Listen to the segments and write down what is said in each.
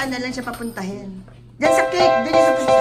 Diyan na lang siya papuntahin. Diyan sa cake. Diyan sa...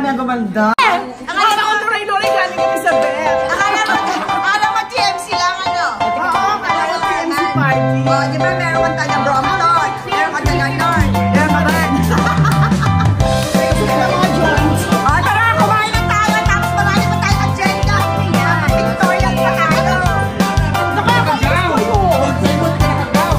na gumanda. Akala ko tuloy-tuloy galing kami sa bed. Akala mo TMC lang ano? Oo, akala ko TMC party. O, di ba meron kang taga Brompton, meron kang taga North, meron ka rin. O, tara, kumain na tayo, tapos marami pa tayo ng Jenga. Victorian pa tayo. Nakakagaw! Mag-simot ka nakagaw.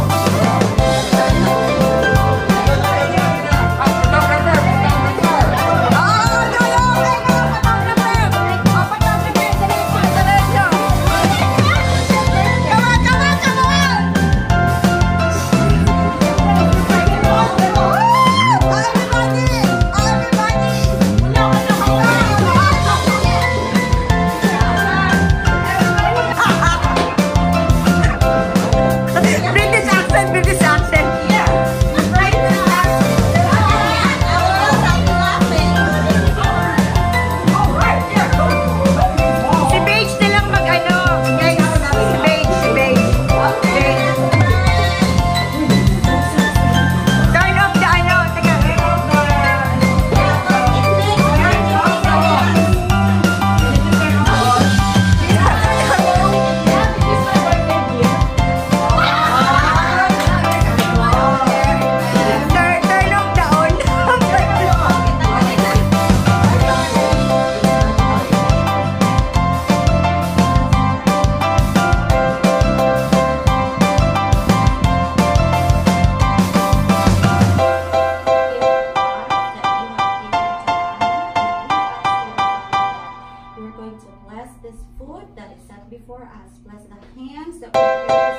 Before us, bless the hands that we prepare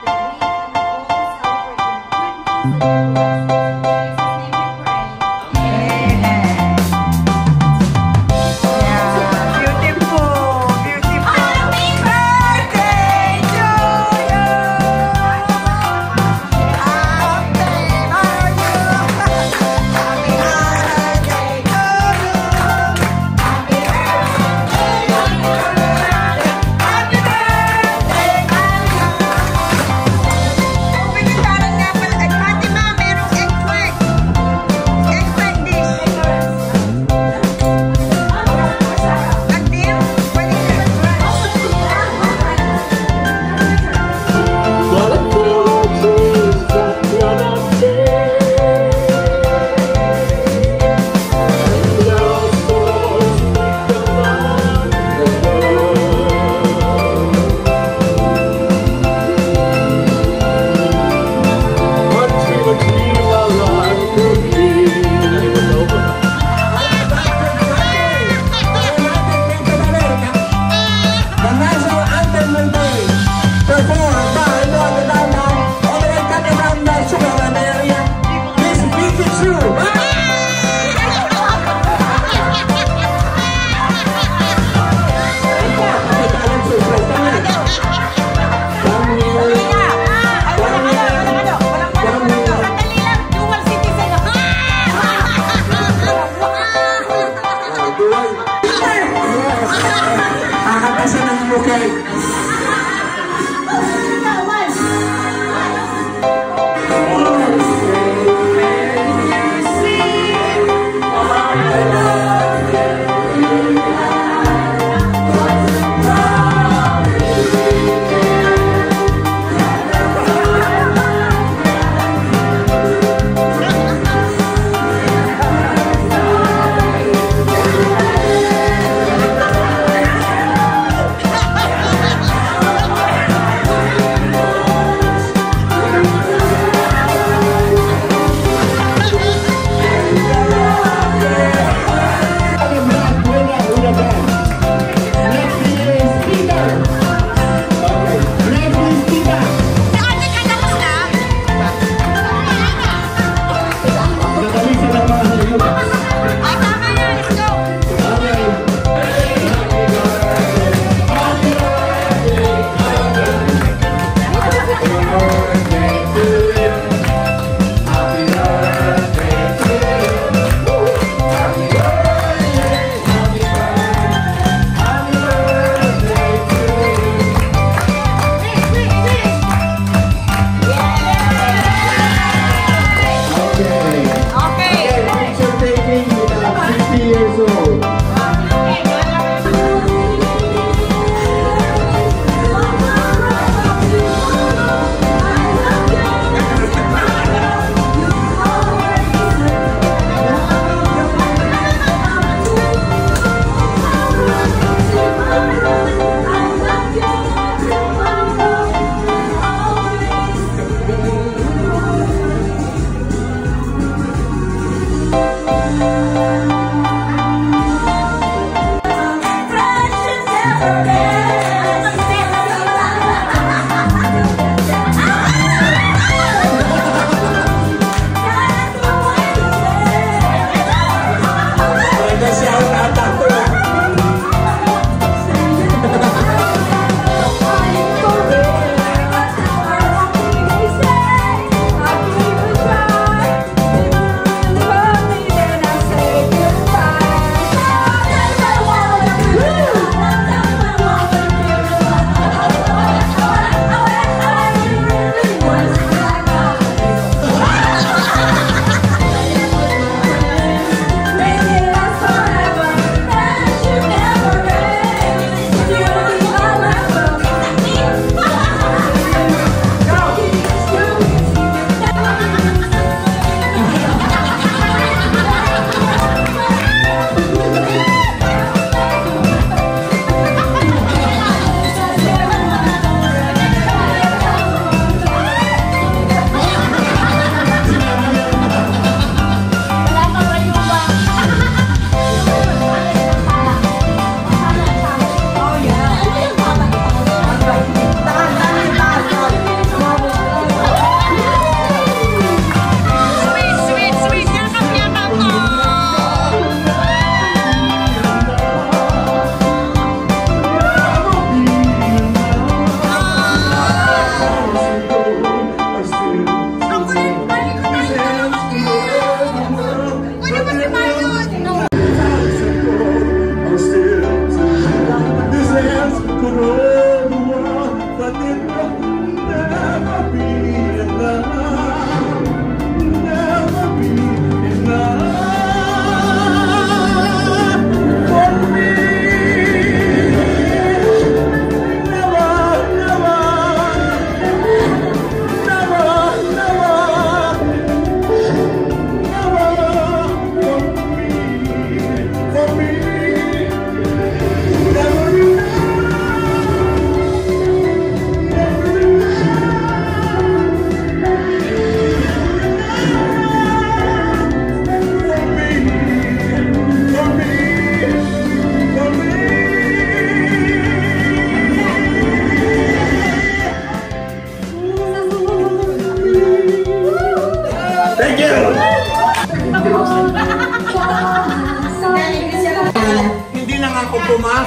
that we can all celebrate your goodness and your blessings. In Jesus' name we pray. Beautiful, beautiful. Happy birthday to you. Happy birthday to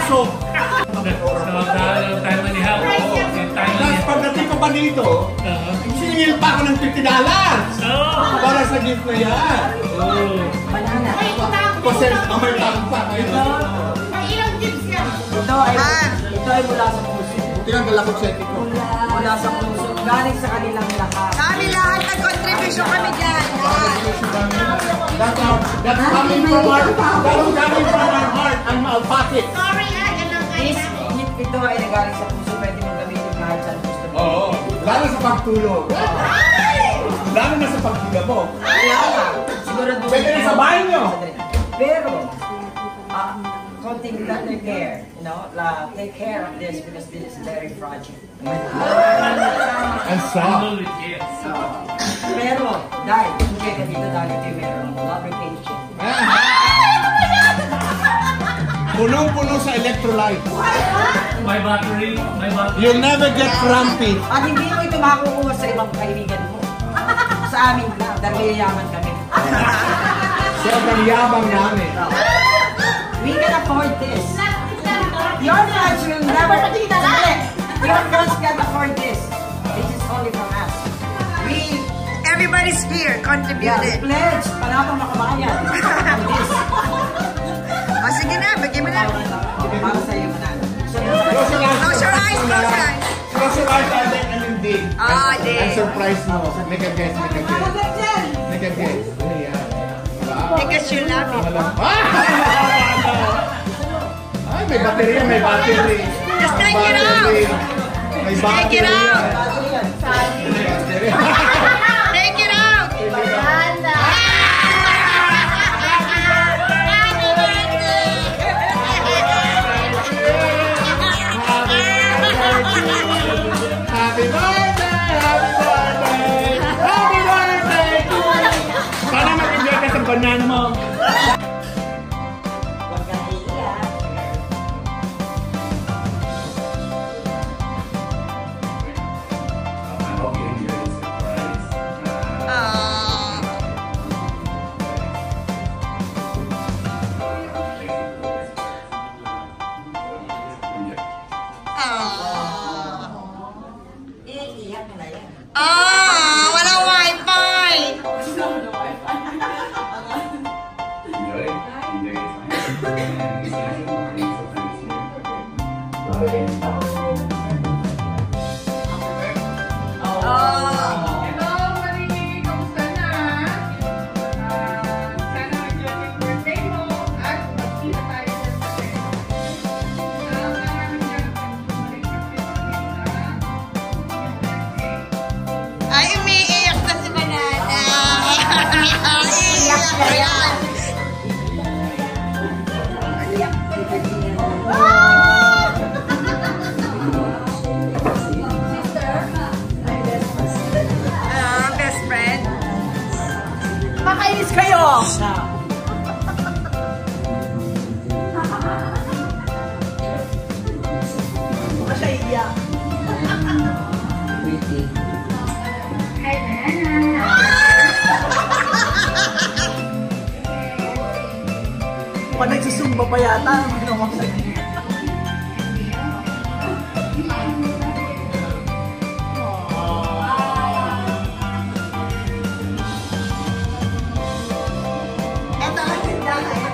pasok. Tayo manihaw. Tapos pagdating ko pa dito, siningil pa ako ng $50 para sa gift na yan. Banana. Kasi may tawag pa. Ilang gifts yan? Ito ay mula sa puso. Buti lang dala ko seti ko. Mula sa puso. Galing sa kanilang lahat. Kami lahat nag-contribution kami dyan. That's coming from our heart and our pocket. Sorry yan ang This gift ito ay nagaling sa puso. Pwede mong gamitin kahit saan gusto mo. Oo. Lalo sa pagtulog. Lalo na sa pagtulog mo. Siguro doon. Pwede rin sa bahay nyo. Pero, konting letter care, you know, take care of this because this is very fragile. And soft. Pero, dahil, hindi ka dito dahil ito meron lubrication. Punong-puno sa electrolyte. My battery. You'll never get crampy. At hindi mo ito makukuha sa ibang kaibigan mo. Sa amin lang, dahil yaman kami. Sobrang yabang namin. We can afford this. Your friends will never Your friends can afford this. This is only from us. Everybody's here contributed. Pledge, panapang makabayan. This. Sige na, bigyan mo na. Para sa iyo, manalo. Close your eyes, close your eyes. Close your eyes and then dig. Dig. And surprise mo. Make a guess, make a guess. Make a guess. Because you love it. Ay, may baterya, may battery. Just take it out. May Take it out. battery. Take it out. Happy birthday! Happy birthday! Happy birthday! Sana mag-enjoy ka sa banana mo. Huwag kang iiyak. Iiyak mo na yan. Walang wifi. Hello, Marie! Kamusta na? Sana mag-enjoy yung birthday mo at magkita tayo sa birthday. Ay, umiiyak na si Banana. Iiyak na yan. Best friend. Makainis kayo! Masaya. Pag nagsusumba pa yata, Ito ang tindahan.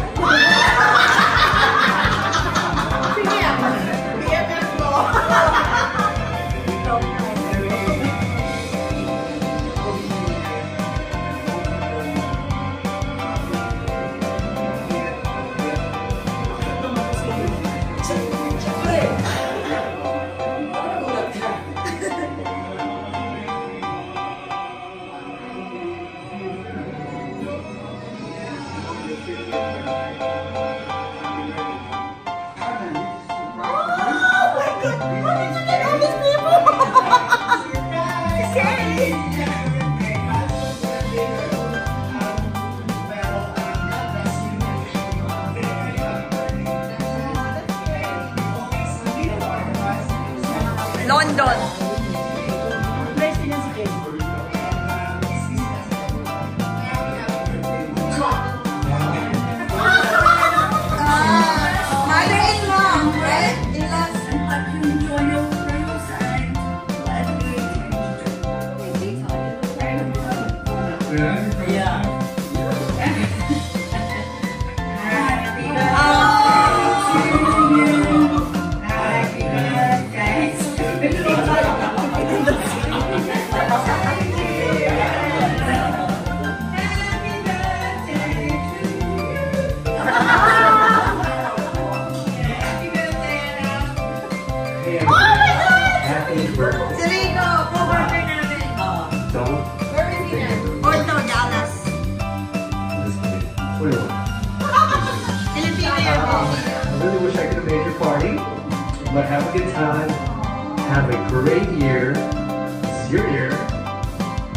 London. Mother-in-law. Si Rico, co-worker namin. Where is he now? Porto, Dallas. Filipino yan po. I really wish I could have made your party, but have a good time. Have a great year. This is your year.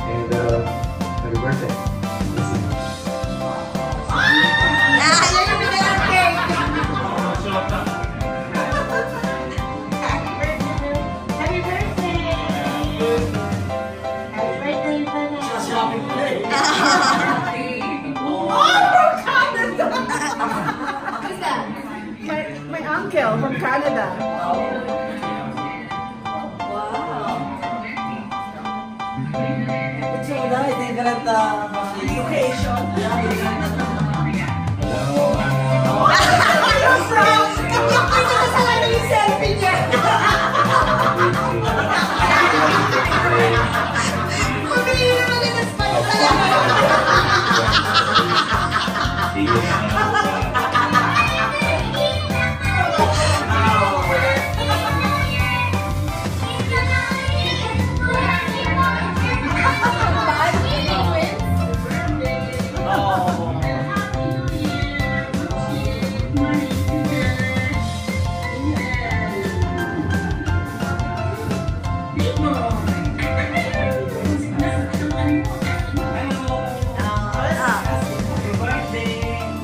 And happy birthday. Listen. Yan yung binigyan cake. Happy birthday! Happy birthday, Panay! Who's that? My uncle from Canada.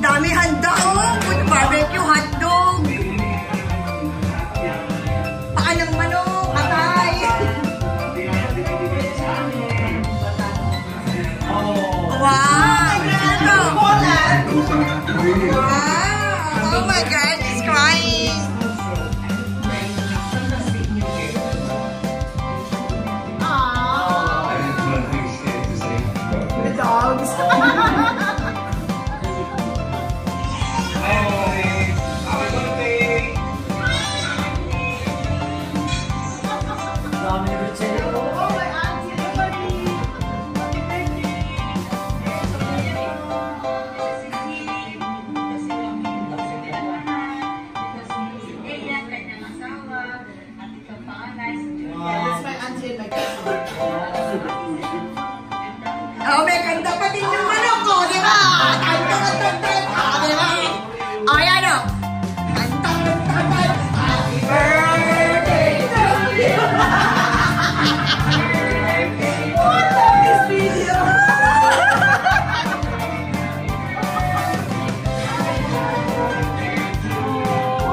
Dami handa oh! With barbecue, hotdog! Paa ng manok, atay! Wow! Ito! Wow! Oh my God, he's crying! The dogs. Oh, may kanta pa din yung manok ko, di ba? Di ba? Oh, yan o. Happy birthday to you. What love this video?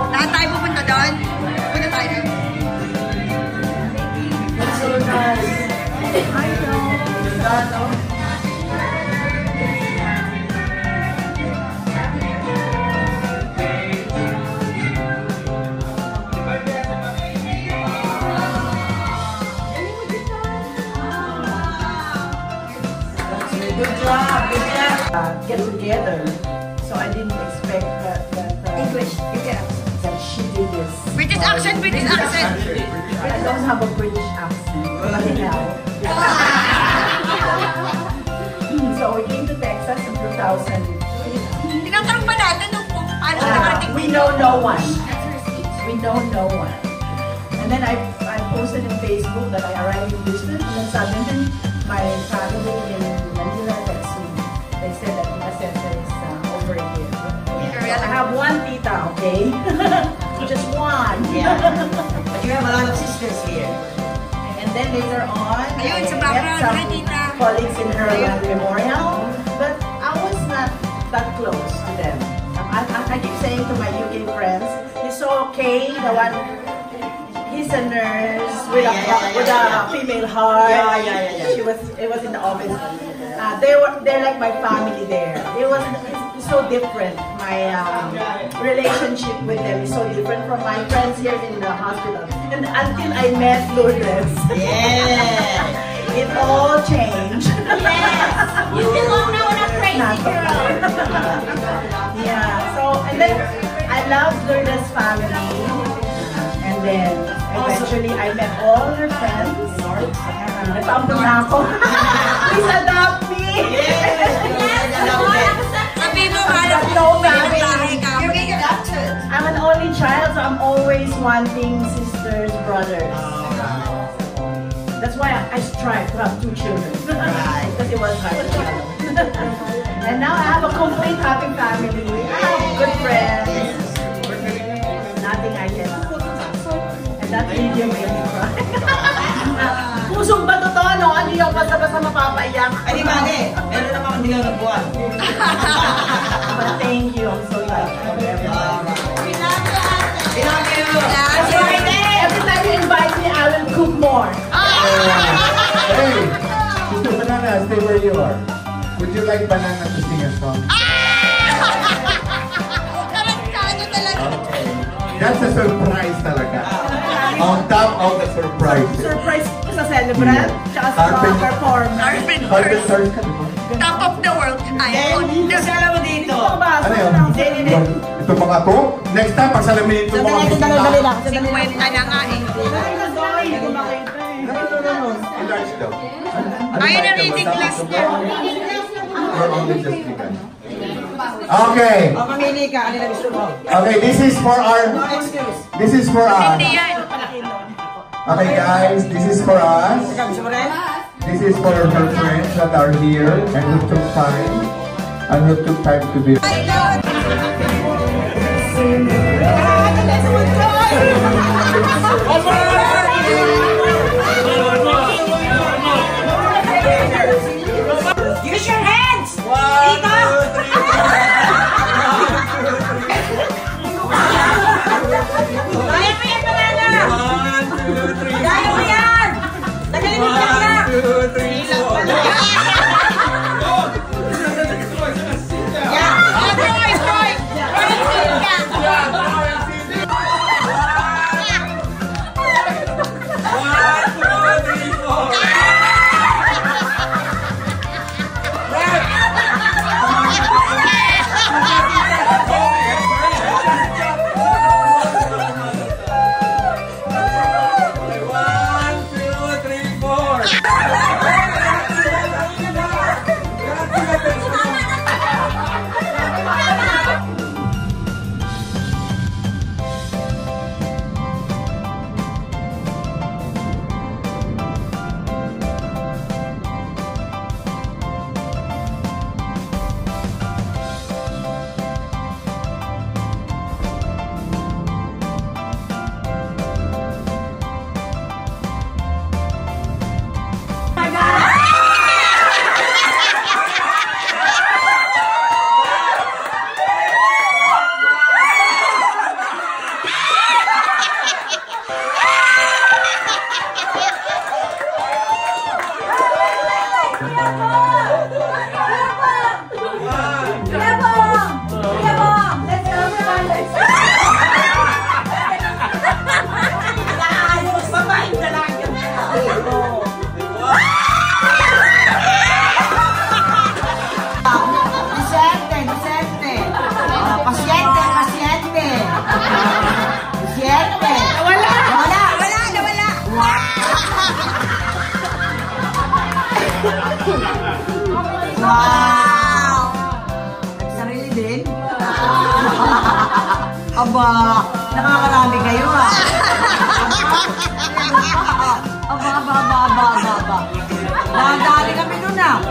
Lahat tayo pupunta doon? Punta tayo doon. That's so nice. I know. Good job. Get together. So I didn't expect that English, yeah. that she did this. British accent, British accent. I don't have a British accent. Anyhow. So we came to Texas in 2000. Tinatanong pa natin kung paano siya nakarating. We know no one. We know no one. And then I posted in Facebook that I arrived in Houston, and then suddenly my family in Manila texted me. They said that Tita Center is over here. I have one tita, okay? Just one. Yeah. But you have a lot of sisters here. And then later on, Ayun, sa I background, met some hi, tita. colleagues in her memorial, but I was not that close to them. I keep saying to my UK friends, he's so okay, the one, he's a nurse with a female heart. Yeah. It was in the office. They're like my family there. It's so different. My relationship with them is so different from my friends here in the hospital. And until I met Lourdes. Yeah. it all changed. Yes. You belong now in a crazy girl. Yeah, so, and then I love Lourdes' family. And then, eventually, I met all her friends. Nagpaampun na ako. Please adopt me! Sabi mo, No family. You're being adopted. I'm an only child, so I'm always wanting sisters, brothers. That's why I strive to have 2 children. Because it was hard to travel. And now I have a complete happy family. I have good friends. Nothing I can. And that video made me cry. Pusong ba totoo, no? Hindi yung basta-basta mapapaiyak. Ay, di ba, meron naman akong dilaw na buwan. But thank you. I'm so thankful. We love you. Every time you invite me, I will cook more. Hey, Mr. Banana, stay where you are. Would you like Banana to sing a song? Okay. That's a surprise talaga. On top of the surprise. Surprise sa celebrant, tsaka sa performance. Harvest Stars ka, di ba? Top of the world. Ay, sala mo dito. Ano yun? Ito mga to? Next time, pagsalamin ito mga Dali lang. 50 na nga eh. Enlarge daw. Ayun ang reading class niya. Or only just begun. Okay. Mamili ka, ano na gusto mo? Okay, this is for us. Hindi yan. Okay guys, this is for us. Gusto mo rin? This is for her friends that are here and who took time to be. Use your hands! Dito! Kaya mo yan, Banana! 1, 2, 3, kaya mo yan! Tagalin mo lang lang! 1, 2, 3, 4. Yeah! Troy! Troy! Wow! Nagsarili din? Aba, nakakarami kayo ah. Aba. Nakadali kami nun ah.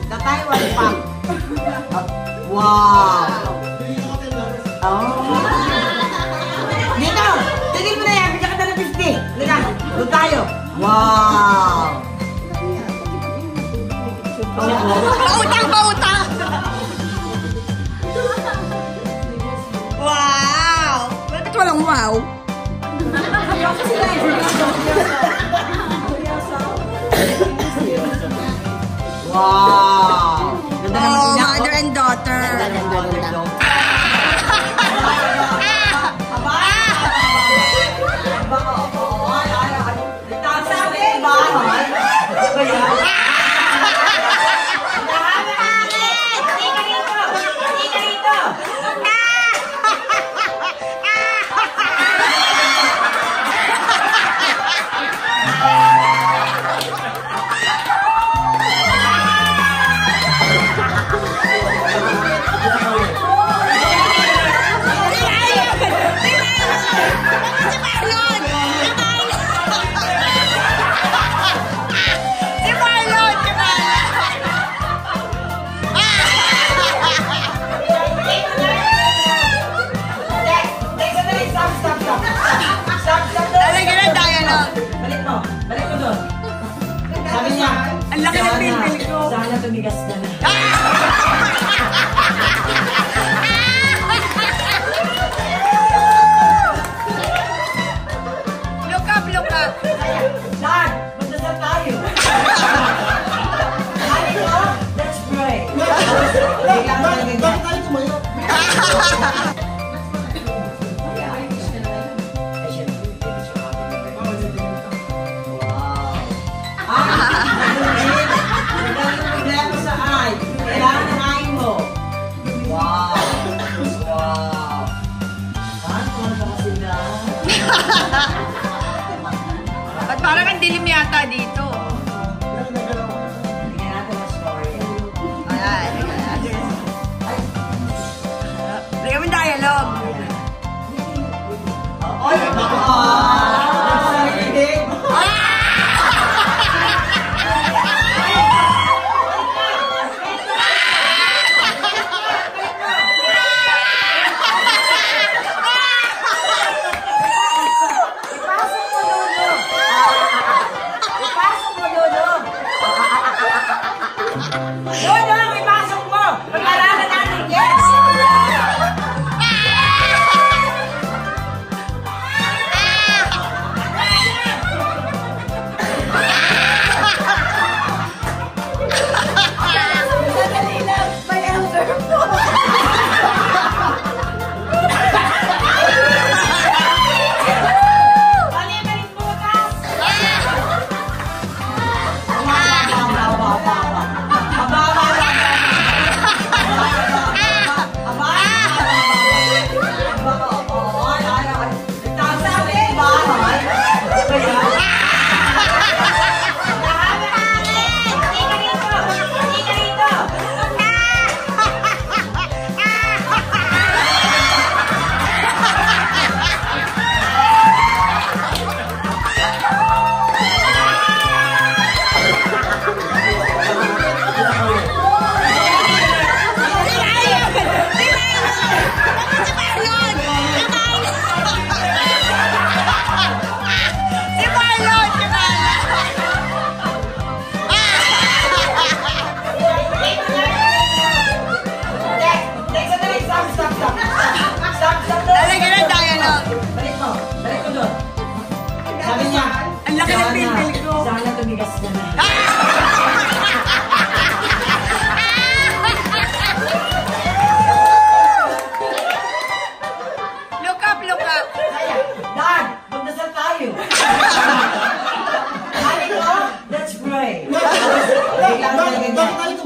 The Taiwan Pop. Wow! Oh. Dito! Tigil mo na yan! Bigyan ka na ng 50! Halika! Doon tayo! Wow! Pautang! Wow! Bakit walang wow? Wow! Ganda naman niya. Mother and daughter. madilim yata dito. Bigyan natin ng story. Ayan. Lagyan mo dialogue. Oy! Lalagyan ng dialogue. Balik mo doon. Sabi niya, Ang laki ng pipil ko. sana tumigas na na. Look up, look up. Dad, magdasal tayo. Sabi ko, let's pray. Biglang na ganyan.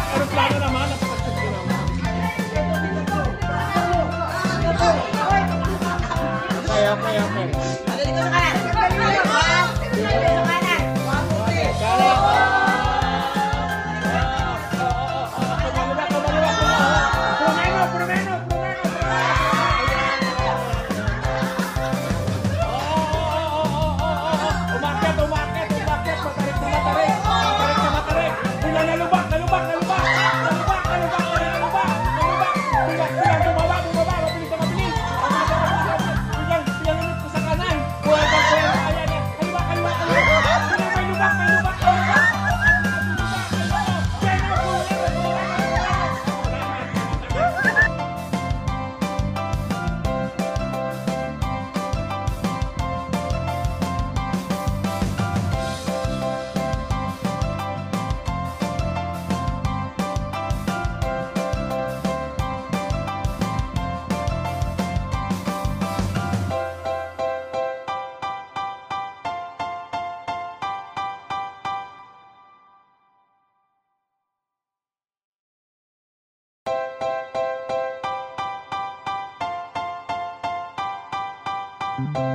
Aeroplano naman, napakasya ko naman. Kaya. Dito sa kanan. Dito sa kanan. Thank you.